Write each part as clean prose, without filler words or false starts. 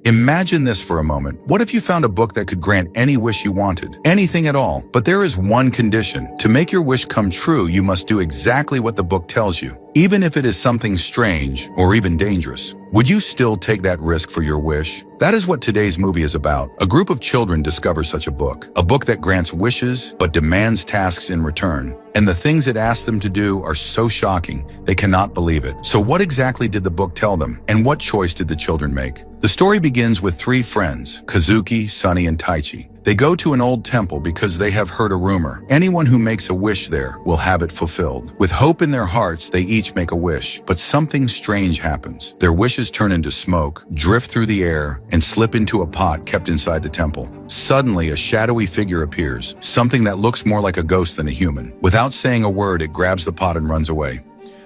Imagine this for a moment. What if you found a book that could grant any wish you wanted? Anything at all. But there is one condition. To make your wish come true, you must do exactly what the book tells you, even if it is something strange or even dangerous. Would you still take that risk for your wish? That is what today's movie is about. A group of children discover such a book that grants wishes but demands tasks in return. And the things it asks them to do are so shocking, they cannot believe it. So what exactly did the book tell them, and what choice did the children make? The story begins with three friends, Kazuki, Sunny, and Taichi. They go to an old temple because they have heard a rumor. Anyone who makes a wish there will have it fulfilled. With hope in their hearts, they each make a wish. But something strange happens. Their wishes turn into smoke, drift through the air, and slip into a pot kept inside the temple. Suddenly, a shadowy figure appears, something that looks more like a ghost than a human. Without saying a word, it grabs the pot and runs away.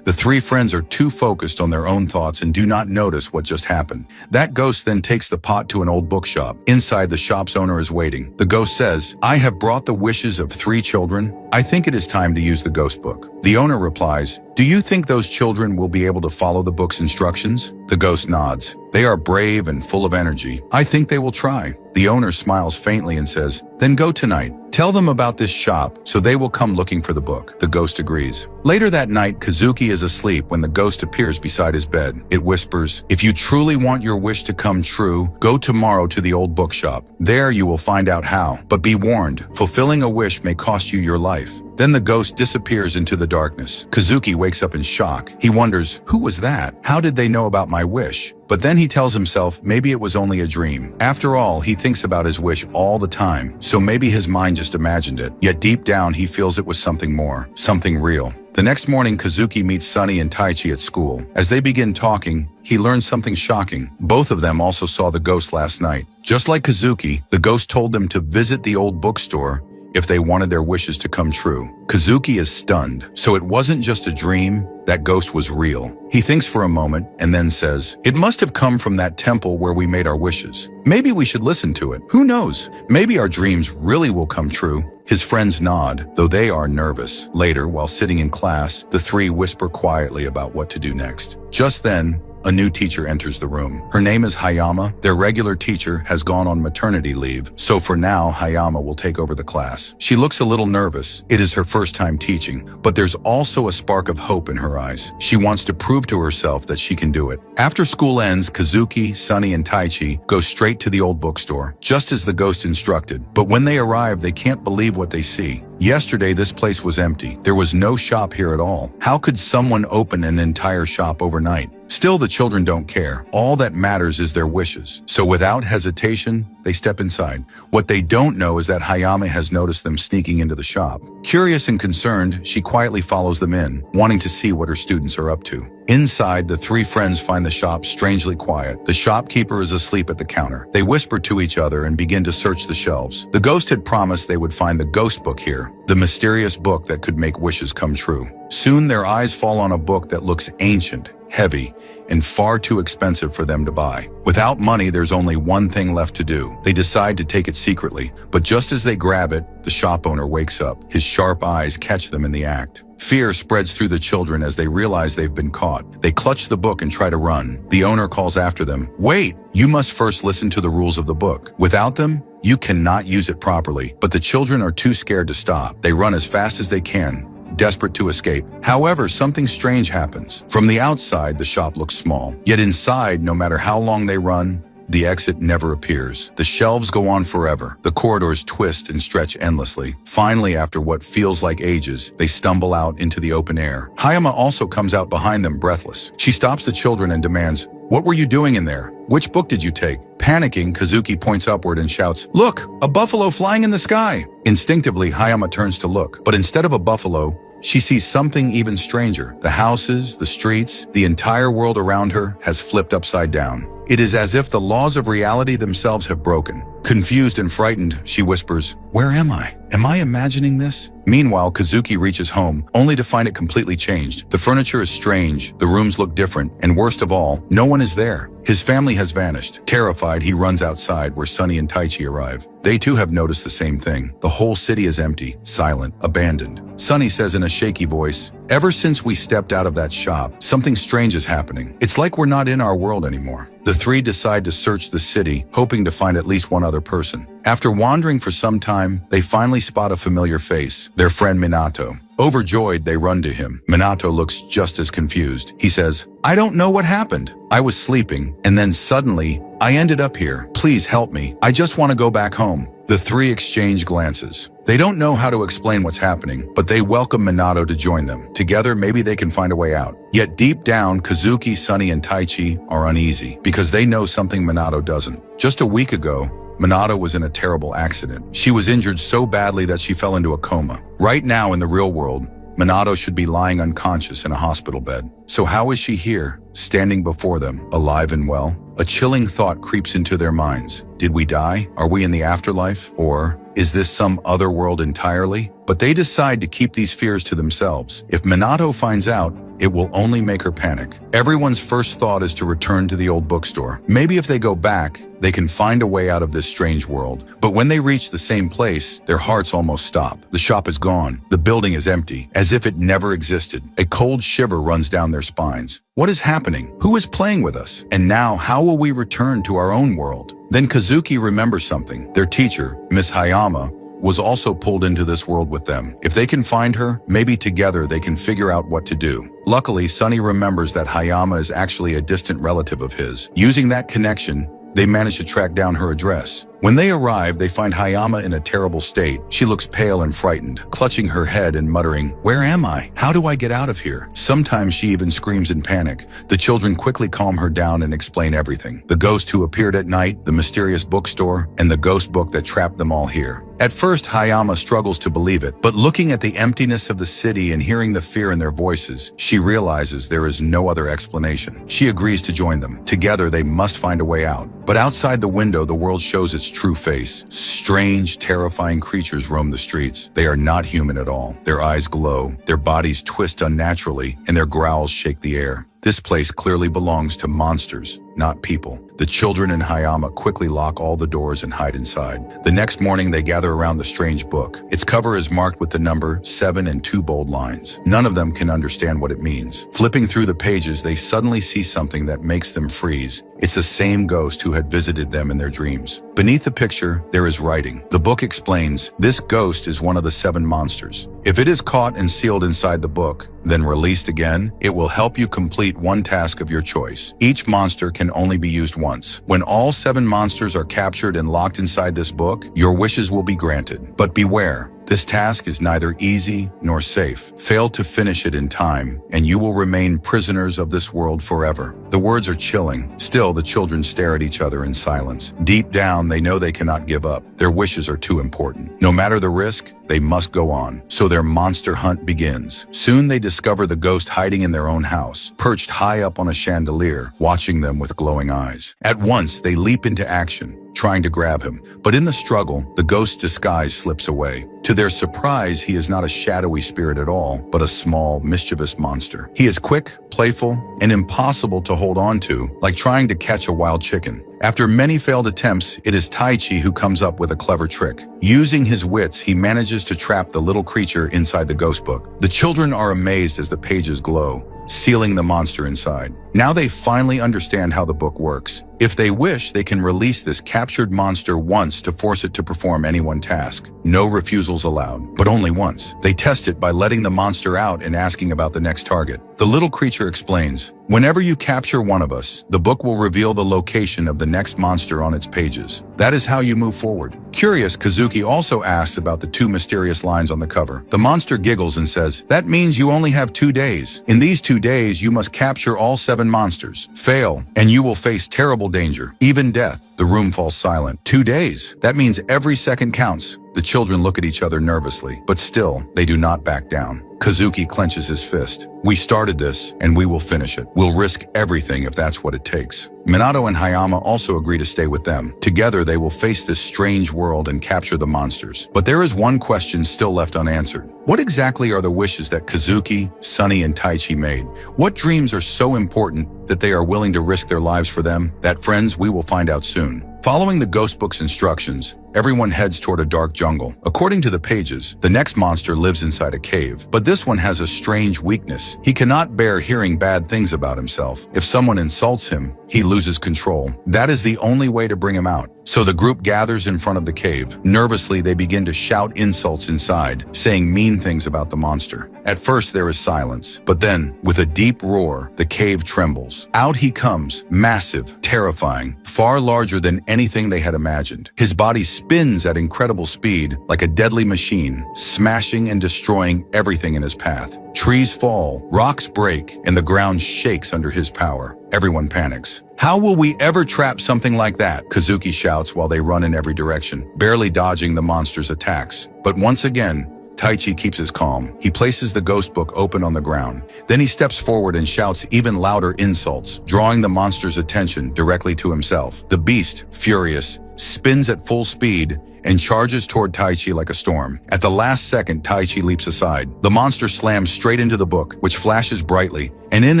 The three friends are too focused on their own thoughts and do not notice what just happened. That ghost then takes the pot to an old bookshop. Inside, the shop's owner is waiting. The ghost says, "I have brought the wishes of 3 children. I think it is time to use the ghost book." The owner replies, "Do you think those children will be able to follow the book's instructions?" The ghost nods. "They are brave and full of energy. I think they will try." The owner smiles faintly and says, "Then go tonight. Tell them about this shop so they will come looking for the book." The ghost agrees. Later that night, Kazuki is asleep when the ghost appears beside his bed. It whispers, "If you truly want your wish to come true, go tomorrow to the old bookshop. There you will find out how. But be warned, fulfilling a wish may cost you your life." Then the ghost disappears into the darkness. Kazuki wakes up in shock. He wonders, who was that? How did they know about my wish? But then he tells himself maybe it was only a dream. After all, he thinks about his wish all the time, so maybe his mind just imagined it. Yet deep down, he feels it was something more, something real. The next morning, Kazuki meets Sunny and Taichi at school. As they begin talking, he learns something shocking. Both of them also saw the ghost last night. Just like Kazuki, the ghost told them to visit the old bookstore if they wanted their wishes to come true. Kazuki is stunned. So it wasn't just a dream, that ghost was real. He thinks for a moment and then says, "It must have come from that temple where we made our wishes. Maybe we should listen to it. Who knows? Maybe our dreams really will come true." His friends nod, though they are nervous. Later, while sitting in class, the three whisper quietly about what to do next. Just then, a new teacher enters the room. Her name is Hayama. Their regular teacher has gone on maternity leave, so for now, Hayama will take over the class. She looks a little nervous. It is her first time teaching, but there's also a spark of hope in her eyes. She wants to prove to herself that she can do it. After school ends, Kazuki, Sunny, and Taichi go straight to the old bookstore, just as the ghost instructed. But when they arrive, they can't believe what they see. Yesterday, this place was empty. There was no shop here at all. How could someone open an entire shop overnight? Still, the children don't care. All that matters is their wishes. So without hesitation, they step inside. What they don't know is that Hayame has noticed them sneaking into the shop. Curious and concerned, she quietly follows them in, wanting to see what her students are up to. Inside, the three friends find the shop strangely quiet. The shopkeeper is asleep at the counter. They whisper to each other and begin to search the shelves. The ghost had promised they would find the ghost book here, the mysterious book that could make wishes come true. Soon, their eyes fall on a book that looks ancient, heavy, and far too expensive for them to buy. Without money, there's only one thing left to do. They decide to take it secretly, but just as they grab it, the shop owner wakes up. His sharp eyes catch them in the act. Fear spreads through the children as they realize they've been caught. They clutch the book and try to run. The owner calls after them, "Wait! You must first listen to the rules of the book. Without them, you cannot use it properly." But the children are too scared to stop. They run as fast as they can, desperate to escape. However, something strange happens. From the outside, the shop looks small. Yet inside, no matter how long they run, the exit never appears. The shelves go on forever. The corridors twist and stretch endlessly. Finally, after what feels like ages, they stumble out into the open air. Hayama also comes out behind them, breathless. She stops the children and demands, "What were you doing in there? Which book did you take?" Panicking, Kazuki points upward and shouts, "Look, a buffalo flying in the sky!" Instinctively, Hayama turns to look, but instead of a buffalo, she sees something even stranger. The houses, the streets, the entire world around her has flipped upside down. It is as if the laws of reality themselves have broken. Confused and frightened, she whispers, "Where am I? Am I imagining this? Meanwhile, Kazuki reaches home, only to find it completely changed. The furniture is strange, the rooms look different, and worst of all, no one is there. His family has vanished. Terrified, he runs outside where Sunny and Taichi arrive. They too have noticed the same thing. The whole city is empty, silent, abandoned. Sunny says in a shaky voice, "Ever since we stepped out of that shop, something strange is happening. It's like we're not in our world anymore." The three decide to search the city, hoping to find at least one other person. After wandering for some time, they finally spot a familiar face, their friend Minato. Overjoyed, they run to him. Minato looks just as confused. He says, "I don't know what happened. I was sleeping, and then suddenly, I ended up here. Please help me. I just want to go back home." The three exchange glances. They don't know how to explain what's happening, but they welcome Minato to join them. Together, maybe they can find a way out. Yet deep down, Kazuki, Sunny, and Taichi are uneasy because they know something Minato doesn't. Just a week ago, Minato was in a terrible accident. She was injured so badly that she fell into a coma. Right now, in the real world, Minato should be lying unconscious in a hospital bed. So how is she here, standing before them, alive and well? A chilling thought creeps into their minds. Did we die? Are we in the afterlife? Or is this some other world entirely? But they decide to keep these fears to themselves. If Minato finds out, it will only make her panic. Everyone's first thought is to return to the old bookstore. Maybe if they go back, they can find a way out of this strange world. But when they reach the same place, their hearts almost stop. The shop is gone. The building is empty, as if it never existed. A cold shiver runs down their spines. What is happening? Who is playing with us? And now, how will we return to our own world? Then Kazuki remembers something. Their teacher, Miss Hayama, was also pulled into this world with them. If they can find her, maybe together they can figure out what to do. Luckily, Sunny remembers that Hayama is actually a distant relative of his. Using that connection, they manage to track down her address. When they arrive, they find Hayama in a terrible state. She looks pale and frightened, clutching her head and muttering, "Where am I? How do I get out of here?" Sometimes she even screams in panic. The children quickly calm her down and explain everything. The ghost who appeared at night, the mysterious bookstore, and the ghost book that trapped them all here. At first, Hayama struggles to believe it, but looking at the emptiness of the city and hearing the fear in their voices, she realizes there is no other explanation. She agrees to join them. Together, they must find a way out. But outside the window, the world shows its true face. Strange, terrifying creatures roam the streets. They are not human at all. Their eyes glow, their bodies twist unnaturally, and their growls shake the air. This place clearly belongs to monsters, not people. The children in Hayama quickly lock all the doors and hide inside. The next morning, they gather around the strange book. Its cover is marked with the number 7 and 2 bold lines. None of them can understand what it means. Flipping through the pages, they suddenly see something that makes them freeze. It's the same ghost who had visited them in their dreams. Beneath the picture, there is writing. The book explains, this ghost is one of the 7 monsters. If it is caught and sealed inside the book, then released again, it will help you complete one task of your choice. Each monster can only be used once. When all 7 monsters are captured and locked inside this book, your wishes will be granted. But beware. This task is neither easy nor safe. Fail to finish it in time, and you will remain prisoners of this world forever. The words are chilling. Still, the children stare at each other in silence. Deep down, they know they cannot give up. Their wishes are too important. No matter the risk, they must go on. So their monster hunt begins. Soon they discover the ghost hiding in their own house, perched high up on a chandelier, watching them with glowing eyes. At once, they leap into action, trying to grab him. But in the struggle, the ghost's disguise slips away. To their surprise, he is not a shadowy spirit at all, but a small, mischievous monster. He is quick, playful, and impossible to hold on to, like trying to catch a wild chicken. After many failed attempts, it is Taichi who comes up with a clever trick. Using his wits, he manages to trap the little creature inside the ghost book. The children are amazed as the pages glow, sealing the monster inside. Now they finally understand how the book works. If they wish, they can release this captured monster once to force it to perform any one task. No refusals allowed, but only once. They test it by letting the monster out and asking about the next target. The little creature explains, "Whenever you capture one of us, the book will reveal the location of the next monster on its pages. That is how you move forward." Curious, Kazuki also asks about the 2 mysterious lines on the cover. The monster giggles and says, "That means you only have 2 days. In these 2 days, you must capture all 7 monsters. Fail, and you will face terrible danger, even death." The room falls silent. 2 days. That means every second counts. The children look at each other nervously, but still, they do not back down. Kazuki clenches his fist. We started this, and we will finish it. We'll risk everything if that's what it takes. Minato and Hayama also agree to stay with them. Together, they will face this strange world and capture the monsters. But there is one question still left unanswered. What exactly are the wishes that Kazuki, Sunny, and Taichi made? What dreams are so important that they are willing to risk their lives for them? That, friends, we will find out soon. Following the ghost book's instructions, everyone heads toward a dark jungle. According to the pages, the next monster lives inside a cave, but this one has a strange weakness. He cannot bear hearing bad things about himself. If someone insults him, he loses control. That is the only way to bring him out. So the group gathers in front of the cave. Nervously, they begin to shout insults inside, saying mean things about the monster. At first, there is silence, but then, with a deep roar, the cave trembles. Out he comes, massive, terrifying, far larger than anything they had imagined. His body spins at incredible speed, like a deadly machine, smashing and destroying everything in his path. Trees fall, rocks break, and the ground shakes under his power. Everyone panics. How will we ever trap something like that? Kazuki shouts while they run in every direction, barely dodging the monster's attacks. But once again, Taichi keeps his calm. He places the ghost book open on the ground. Then he steps forward and shouts even louder insults, drawing the monster's attention directly to himself. The beast, furious, spins at full speed and charges toward Taichi like a storm. At the last second, Taichi leaps aside. The monster slams straight into the book, which flashes brightly, and in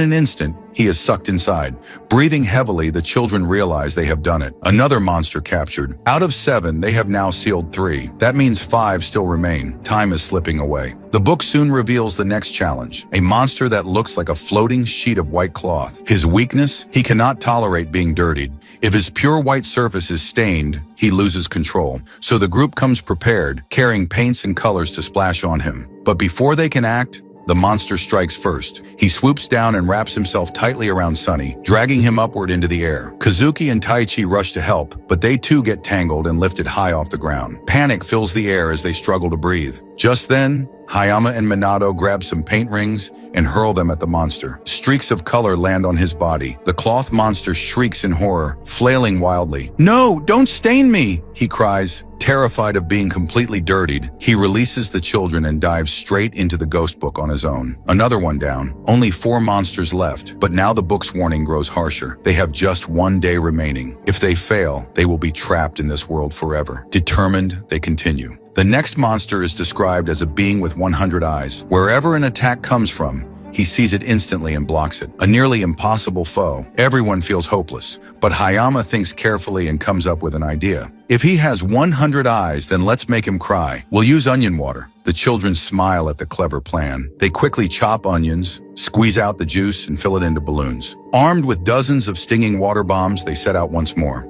an instant, he is sucked inside. Breathing heavily, the children realize they have done it. Another monster captured. Out of 7, they have now sealed 3. That means 5 still remain. Time is slipping away. The book soon reveals the next challenge, a monster that looks like a floating sheet of white cloth. His weakness? He cannot tolerate being dirtied. If his pure white surface is stained, he loses control. So the group comes prepared, carrying paints and colors to splash on him. But before they can act, the monster strikes first. He swoops down and wraps himself tightly around Sunny, dragging him upward into the air. Kazuki and Taichi rush to help, but they too get tangled and lifted high off the ground. Panic fills the air as they struggle to breathe. Just then, Hayama and Minato grab some paint rings and hurl them at the monster. Streaks of color land on his body. The cloth monster shrieks in horror, flailing wildly. "No, don't stain me!" he cries. Terrified of being completely dirtied, he releases the children and dives straight into the ghost book on his own. Another one down. Only 4 monsters left, but now the book's warning grows harsher. They have just 1 day remaining. If they fail, they will be trapped in this world forever. Determined, they continue. The next monster is described as a being with 100 eyes. Wherever an attack comes from, he sees it instantly and blocks it. A nearly impossible foe. Everyone feels hopeless, but Hayama thinks carefully and comes up with an idea. If he has 100 eyes, then let's make him cry. We'll use onion water. The children smile at the clever plan. They quickly chop onions, squeeze out the juice, and fill it into balloons. Armed with dozens of stinging water bombs, they set out once more.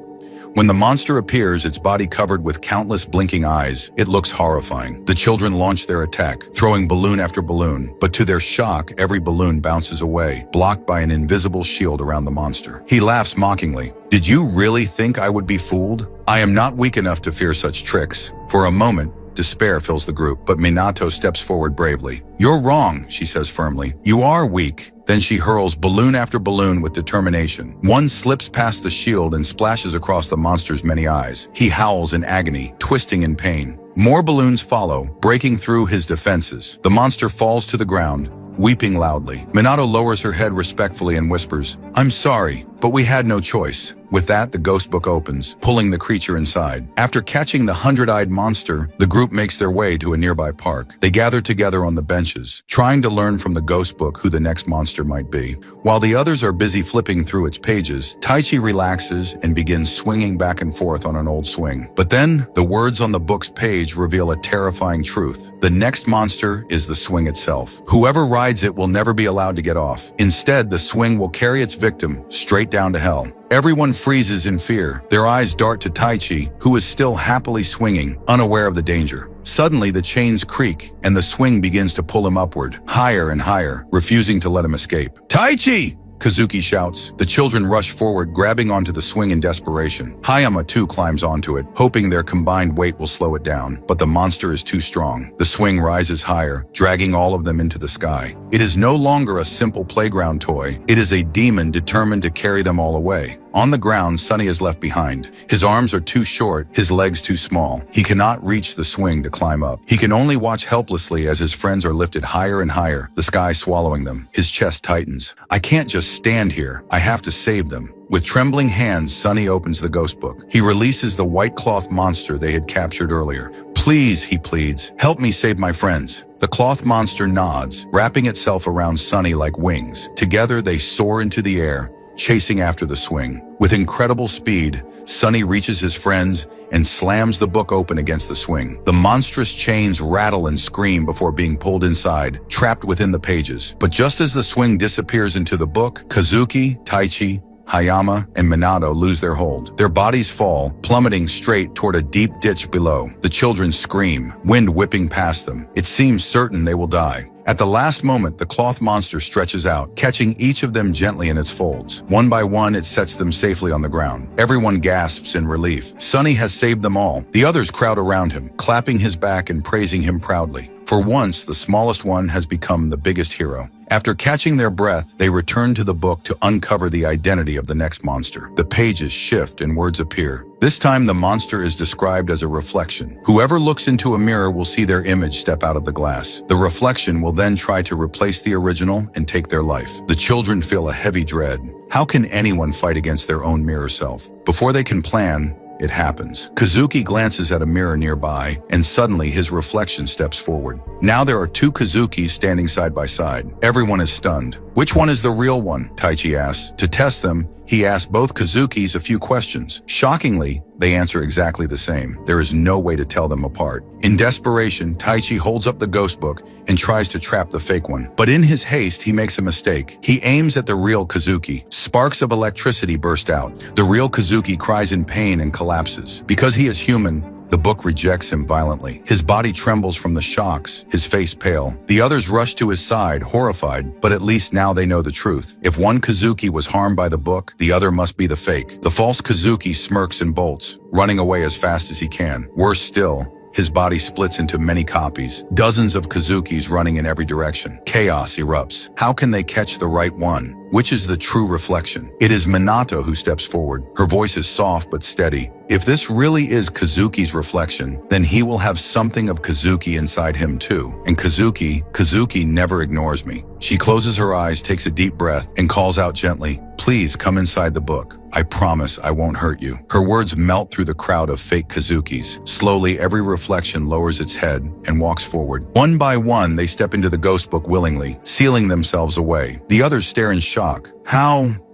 When the monster appears, its body covered with countless blinking eyes, it looks horrifying. The children launch their attack, throwing balloon after balloon, but to their shock, every balloon bounces away, blocked by an invisible shield around the monster. He laughs mockingly. "Did you really think I would be fooled? I am not weak enough to fear such tricks." For a moment, despair fills the group, but Minato steps forward bravely. "You're wrong," she says firmly. "You are weak." Then she hurls balloon after balloon with determination. One slips past the shield and splashes across the monster's many eyes. He howls in agony, twisting in pain. More balloons follow, breaking through his defenses. The monster falls to the ground, weeping loudly. Minato lowers her head respectfully and whispers, "I'm sorry, but we had no choice." With that, the ghost book opens, pulling the creature inside. After catching the 100-eyed monster, the group makes their way to a nearby park. They gather together on the benches, trying to learn from the ghost book who the next monster might be. While the others are busy flipping through its pages, Taichi relaxes and begins swinging back and forth on an old swing. But then, the words on the book's page reveal a terrifying truth. The next monster is the swing itself. Whoever rides it will never be allowed to get off. Instead, the swing will carry its victim straight down to hell. Everyone freezes in fear. Their eyes dart to Taichi, who is still happily swinging, unaware of the danger. Suddenly, the chains creak, and the swing begins to pull him upward, higher and higher, refusing to let him escape. "Taichi!" Kazuki shouts. The children rush forward, grabbing onto the swing in desperation. Hayama too climbs onto it, hoping their combined weight will slow it down. But the monster is too strong. The swing rises higher, dragging all of them into the sky. It is no longer a simple playground toy. It is a demon determined to carry them all away. On the ground, Sunny is left behind. His arms are too short, his legs too small. He cannot reach the swing to climb up. He can only watch helplessly as his friends are lifted higher and higher, the sky swallowing them. His chest tightens. I can't just stand here. I have to save them. With trembling hands, Sunny opens the ghost book. He releases the white cloth monster they had captured earlier. Please, he pleads, help me save my friends. The cloth monster nods, wrapping itself around Sunny like wings. Together, they soar into the air, chasing after the swing. With incredible speed, Sunny reaches his friends and slams the book open against the swing. The monstrous chains rattle and scream before being pulled inside, trapped within the pages. But just as the swing disappears into the book, Kazuki, Taichi, Hayama, and Minato lose their hold. Their bodies fall, plummeting straight toward a deep ditch below. The children scream, wind whipping past them. It seems certain they will die. At the last moment, the cloth monster stretches out, catching each of them gently in its folds. One by one, it sets them safely on the ground. Everyone gasps in relief. Sunny has saved them all. The others crowd around him, clapping his back and praising him proudly. For once, the smallest one has become the biggest hero. After catching their breath, they return to the book to uncover the identity of the next monster. The pages shift and words appear. This time, the monster is described as a reflection. Whoever looks into a mirror will see their image step out of the glass. The reflection will then try to replace the original and take their life. The children feel a heavy dread. How can anyone fight against their own mirror self? Before they can plan, it happens. Kazuki glances at a mirror nearby, and suddenly his reflection steps forward. Now there are two Kazukis standing side by side. Everyone is stunned. Which one is the real one? Taichi asks. To test them, he asks both Kazukis a few questions. Shockingly, they answer exactly the same. There is no way to tell them apart. In desperation, Taichi holds up the ghost book and tries to trap the fake one. But in his haste, he makes a mistake. He aims at the real Kazuki. Sparks of electricity burst out. The real Kazuki cries in pain and collapses. Because he is human, the book rejects him violently. His body trembles from the shocks, his face pale. The others rush to his side, horrified, but at least now they know the truth. If one Kazuki was harmed by the book, the other must be the fake. The false Kazuki smirks and bolts, running away as fast as he can. Worse still, his body splits into many copies, dozens of Kazukis running in every direction. Chaos erupts. How can they catch the right one? Which is the true reflection? It is Minato who steps forward. Her voice is soft but steady. If this really is Kazuki's reflection, then he will have something of Kazuki inside him too. And Kazuki never ignores me. She closes her eyes, takes a deep breath, and calls out gently, "Please come inside the book. I promise I won't hurt you." Her words melt through the crowd of fake Kazukis. Slowly, every reflection lowers its head and walks forward. One by one, they step into the ghost book willingly, sealing themselves away. The others stare in shock.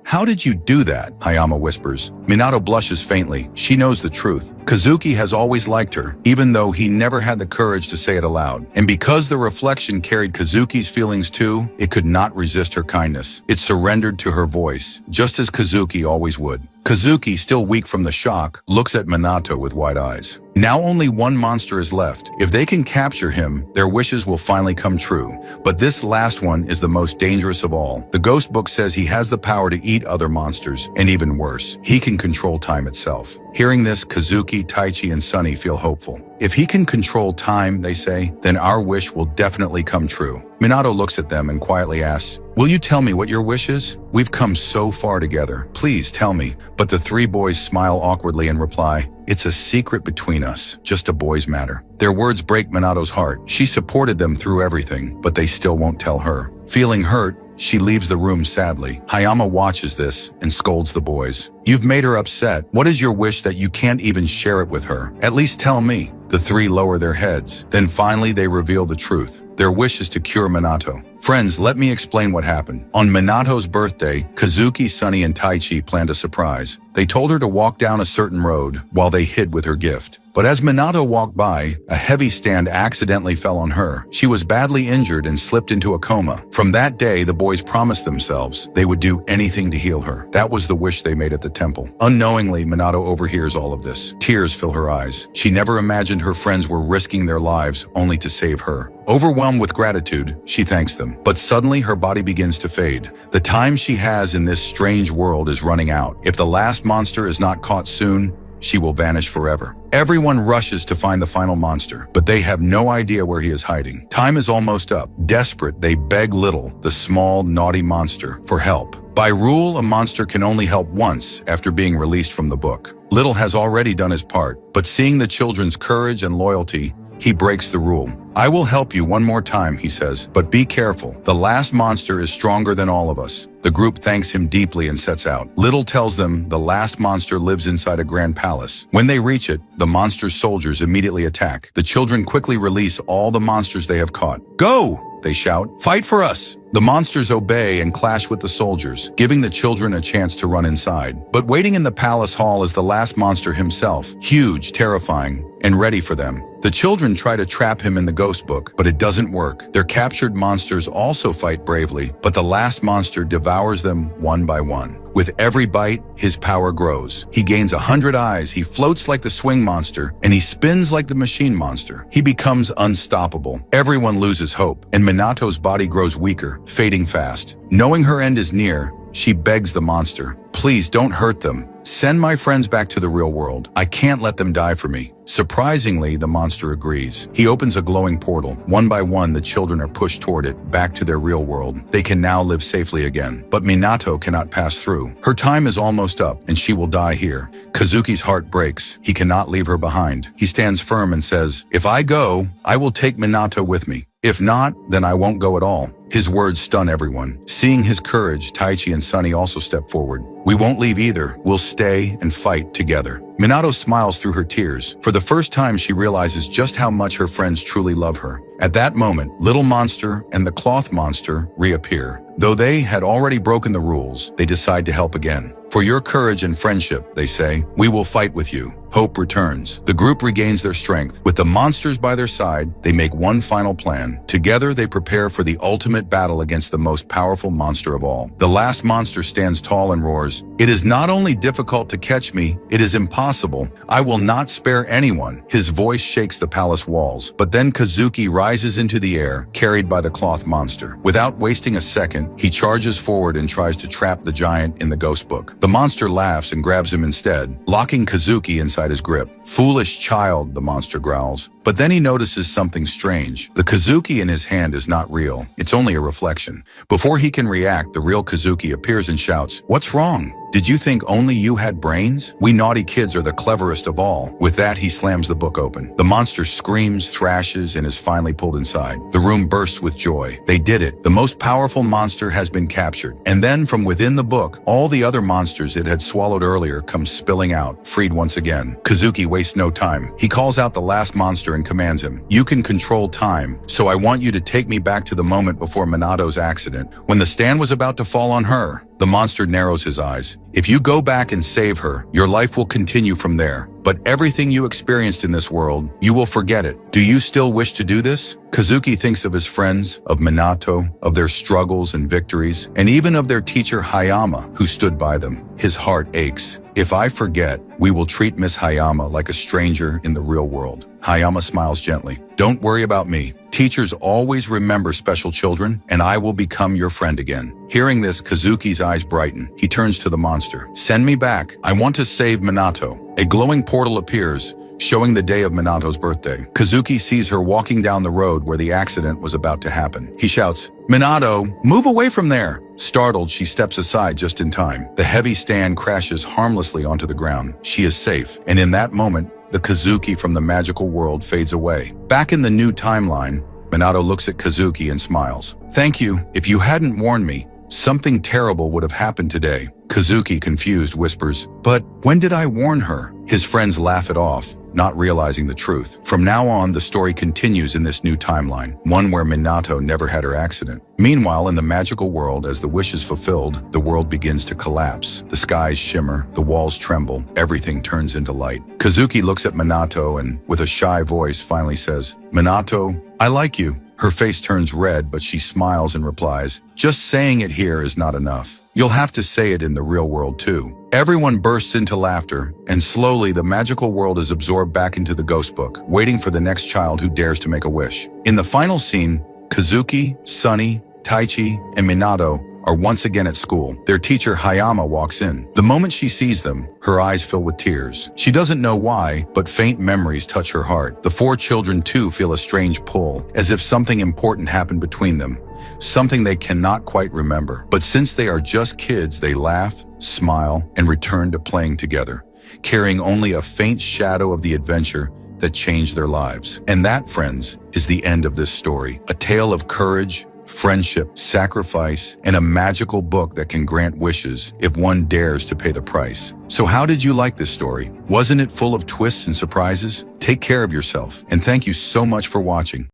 How did you do that? Hayama whispers. Minato blushes faintly. She knows the truth. Kazuki has always liked her, even though he never had the courage to say it aloud. And because the reflection carried Kazuki's feelings too, it could not resist her kindness. It surrendered to her voice, just as Kazuki always would. Kazuki, still weak from the shock, looks at Minato with wide eyes. Now only one monster is left. If they can capture him, their wishes will finally come true. But this last one is the most dangerous of all. The ghost book says he has the power to eat other monsters, and even worse, he can control time itself. Hearing this, Kazuki, Taichi, and Sunny feel hopeful. If he can control time, they say, then our wish will definitely come true. Minato looks at them and quietly asks, "Will you tell me what your wish is? We've come so far together. Please tell me." But the three boys smile awkwardly and reply, "It's a secret between us, just a boys' matter." Their words break Minato's heart. She supported them through everything, but they still won't tell her. Feeling hurt, she leaves the room sadly. Hayama watches this and scolds the boys. "You've made her upset. What is your wish that you can't even share it with her? At least tell me." The three lower their heads. Then finally they reveal the truth. Their wish is to cure Minato. Friends, let me explain what happened. On Minato's birthday, Kazuki, Sunny, and Taichi planned a surprise. They told her to walk down a certain road while they hid with her gift. But as Minato walked by, a heavy stand accidentally fell on her. She was badly injured and slipped into a coma. From that day, the boys promised themselves they would do anything to heal her. That was the wish they made at the temple. Unknowingly, Minato overhears all of this. Tears fill her eyes. She never imagined her friends were risking their lives only to save her. Overwhelmed with gratitude, she thanks them. But suddenly her body begins to fade. The time she has in this strange world is running out. If the last monster is not caught soon, she will vanish forever. Everyone rushes to find the final monster, but they have no idea where he is hiding. Time is almost up. Desperate, they beg Little, the small, naughty monster, for help. By rule, a monster can only help once after being released from the book. Little has already done his part, but seeing the children's courage and loyalty, he breaks the rule. I will help you one more time, he says, but be careful. The last monster is stronger than all of us. The group thanks him deeply and sets out. Little tells them the last monster lives inside a grand palace. When they reach it, the monster's soldiers immediately attack. The children quickly release all the monsters they have caught. Go! They shout. Fight for us! The monsters obey and clash with the soldiers, giving the children a chance to run inside. But waiting in the palace hall is the last monster himself, huge, terrifying, and ready for them. The children try to trap him in the ghost book, but it doesn't work. Their captured monsters also fight bravely, but the last monster devours them one by one. With every bite, his power grows. He gains 100 eyes, he floats like the swing monster, and he spins like the machine monster. He becomes unstoppable. Everyone loses hope, and Minato's body grows weaker, fading fast. Knowing her end is near, she begs the monster, please don't hurt them. Send my friends back to the real world. I can't let them die for me. Surprisingly, the monster agrees. He opens a glowing portal. One by one, the children are pushed toward it, back to their real world. They can now live safely again. But Minato cannot pass through. Her time is almost up, and she will die here. Kazuki's heart breaks. He cannot leave her behind. He stands firm and says, if I go, I will take Minato with me. If not, then I won't go at all. His words stun everyone. Seeing his courage, Taichi and Sunny also step forward. We won't leave either. We'll stay and fight together. Minato smiles through her tears. For the first time, she realizes just how much her friends truly love her. At that moment, Little Monster and the Cloth Monster reappear. Though they had already broken the rules, they decide to help again. For your courage and friendship, they say, we will fight with you. Hope returns. The group regains their strength. With the monsters by their side, they make one final plan. Together, they prepare for the ultimate battle against the most powerful monster of all. The last monster stands tall and roars, it is not only difficult to catch me, it is impossible. I will not spare anyone. His voice shakes the palace walls. But then Kazuki rises into the air, carried by the cloth monster. Without wasting a second, he charges forward and tries to trap the giant in the ghost book. The monster laughs and grabs him instead, locking Kazuki inside his grip. Foolish child, the monster growls. But then he notices something strange. The Kazuki in his hand is not real. It's only a reflection. Before he can react, the real Kazuki appears and shouts, what's wrong? Did you think only you had brains? We naughty kids are the cleverest of all. With that, he slams the book open. The monster screams, thrashes, and is finally pulled inside. The room bursts with joy. They did it. The most powerful monster has been captured. And then, from within the book, all the other monsters it had swallowed earlier come spilling out, freed once again. Kazuki wastes no time. He calls out the last monster and commands him, you can control time, so I want you to take me back to the moment before Minato's accident, when the stand was about to fall on her. The monster narrows his eyes. If you go back and save her, your life will continue from there. But everything you experienced in this world, you will forget it. Do you still wish to do this? Kazuki thinks of his friends, of Minato, of their struggles and victories, and even of their teacher Hayama, who stood by them. His heart aches. If I forget, we will treat Miss Hayama like a stranger in the real world. Hayama smiles gently. Don't worry about me. Teachers always remember special children, and I will become your friend again. Hearing this, Kazuki's eyes brighten. He turns to the monster. Send me back. I want to save Minato. A glowing portal appears, showing the day of Minato's birthday. Kazuki sees her walking down the road where the accident was about to happen. He shouts, Minato, move away from there! Startled, she steps aside just in time. The heavy stand crashes harmlessly onto the ground. She is safe, and in that moment, the Kazuki from the magical world fades away. Back in the new timeline, Minato looks at Kazuki and smiles. Thank you. If you hadn't warned me, something terrible would have happened today. Kazuki, confused, whispers, but when did I warn her? His friends laugh it off, not realizing the truth. From now on, the story continues in this new timeline, one where Minato never had her accident. Meanwhile, in the magical world, as the wish is fulfilled, the world begins to collapse. The skies shimmer, the walls tremble, everything turns into light. Kazuki looks at Minato and, with a shy voice, finally says, Minato, I like you. Her face turns red, but she smiles and replies, just saying it here is not enough. You'll have to say it in the real world too. Everyone bursts into laughter, and slowly the magical world is absorbed back into the ghost book, waiting for the next child who dares to make a wish. In the final scene, Kazuki, Sunny, Taichi, and Minato are once again at school. Their teacher Hayama walks in. The moment she sees them, her eyes fill with tears. She doesn't know why, but faint memories touch her heart. The four children too feel a strange pull, as if something important happened between them, something they cannot quite remember. But since they are just kids, they laugh, smile, and return to playing together, carrying only a faint shadow of the adventure that changed their lives. And that, friends, is the end of this story. A tale of courage, friendship, sacrifice, and a magical book that can grant wishes if one dares to pay the price. So how did you like this story? Wasn't it full of twists and surprises? Take care of yourself, and thank you so much for watching.